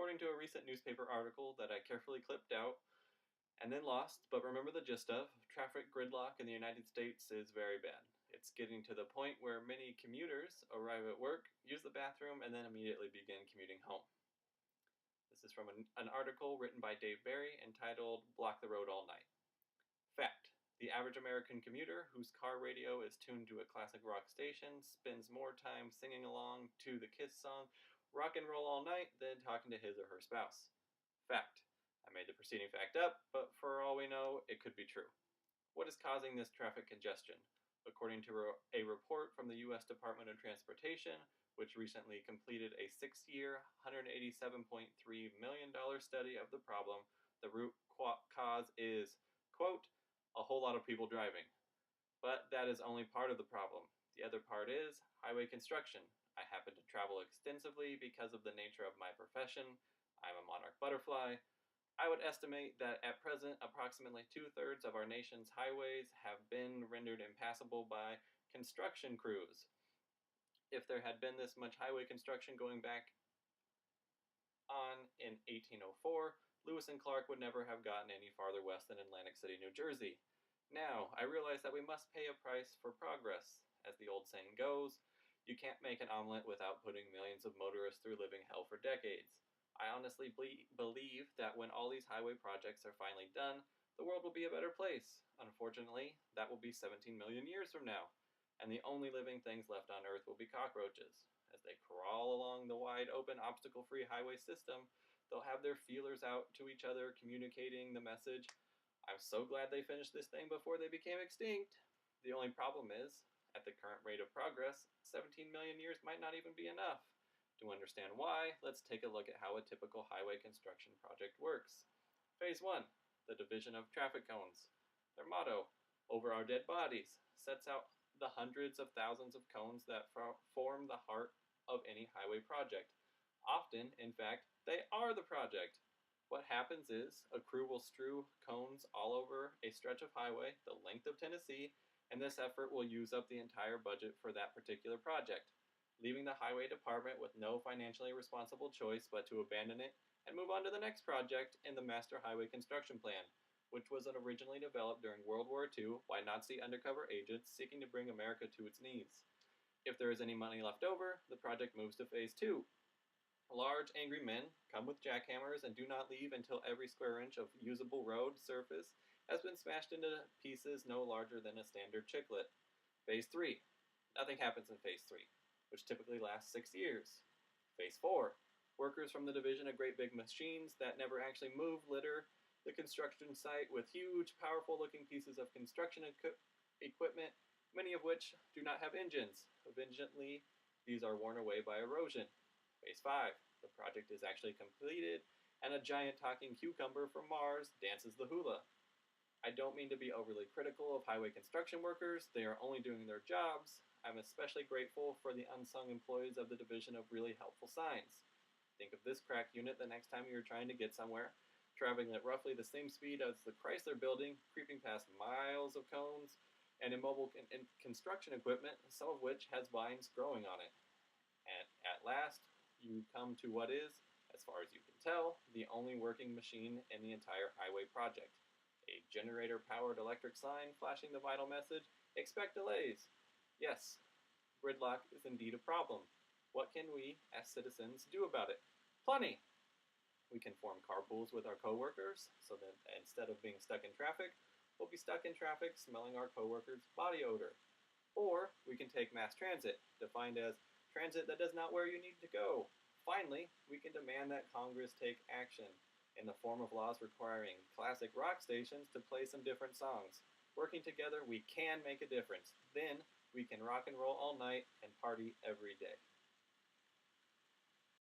according to a recent newspaper article that I carefully clipped out and then lost, but remember the gist of, traffic gridlock in the United States is very bad. It's getting to the point where many commuters arrive at work, use the bathroom, and then immediately begin commuting home. This is from an article written by Dave Barry entitled Block the Road All Night. Fact: the average American commuter whose car radio is tuned to a classic rock station spends more time singing along to the Kiss song Rock and Roll All Night than talking to his or her spouse. Fact: I made the preceding fact up, but for all we know, it could be true. What is causing this traffic congestion? According to a report from the U.S. Department of Transportation, which recently completed a 6-year, $187.3 million study of the problem, the root cause is, quote, a whole lot of people driving. But that is only part of the problem. The other part is highway construction. I happen to travel extensively because of the nature of my profession. I'm a monarch butterfly. I would estimate that at present, approximately 2/3 of our nation's highways have been rendered impassable by construction crews. If there had been this much highway construction going back on in 1804, Lewis and Clark would never have gotten any farther west than Atlantic City, New Jersey. Now, I realize that we must pay a price for progress. As the old saying goes, you can't make an omelet without putting millions of motorists through living hell for decades. I honestly believe that when all these highway projects are finally done, the world will be a better place. Unfortunately, that will be 17 million years from now, and the only living things left on Earth will be cockroaches. As they crawl along the wide-open, obstacle-free highway system, they'll have their feelers out to each other, communicating the message, I'm so glad they finished this thing before they became extinct. The only problem is, at the current rate of progress, 17 million years might not even be enough. To understand why, let's take a look at how a typical highway construction project works. Phase 1, the division of traffic cones. Their motto, over our dead bodies, sets out the hundreds of thousands of cones that form the heart of any highway project. Often, in fact, they are the project. What happens is, a crew will strew cones all over a stretch of highway the length of Tennessee, and this effort will use up the entire budget for that particular project, leaving the highway department with no financially responsible choice but to abandon it and move on to the next project in the Master Highway Construction Plan, which was originally developed during World War II by Nazi undercover agents seeking to bring America to its knees. If there is any money left over, the project moves to Phase 2. Large, angry men come with jackhammers and do not leave until every square inch of usable road surface has been smashed into pieces no larger than a standard chiclet. Phase 3. Nothing happens in Phase 3, which typically lasts 6 years. Phase 4. Workers from the division of great big machines that never actually move litter the construction site with huge, powerful-looking pieces of construction equipment, many of which do not have engines. Eventually, these are worn away by erosion. Phase 5. The project is actually completed, and a giant talking cucumber from Mars dances the hula. I don't mean to be overly critical of highway construction workers. They are only doing their jobs. I'm especially grateful for the unsung employees of the division of really helpful signs. Think of this crack unit the next time you're trying to get somewhere, traveling at roughly the same speed as the Chrysler building, creeping past miles of cones and immobile construction equipment, some of which has vines growing on it. And at last, you come to what is, as far as you can tell, the only working machine in the entire highway project. A generator-powered electric sign flashing the vital message, expect delays. Yes, gridlock is indeed a problem. What can we, as citizens, do about it? Plenty! We can form carpools with our coworkers, so that instead of being stuck in traffic, we'll be stuck in traffic smelling our coworkers' body odor. Or we can take mass transit, defined as transit that does not where you need to go. Finally, we can demand that Congress take action in the form of laws requiring classic rock stations to play some different songs. Working together, we can make a difference. Then, we can rock and roll all night and party every day.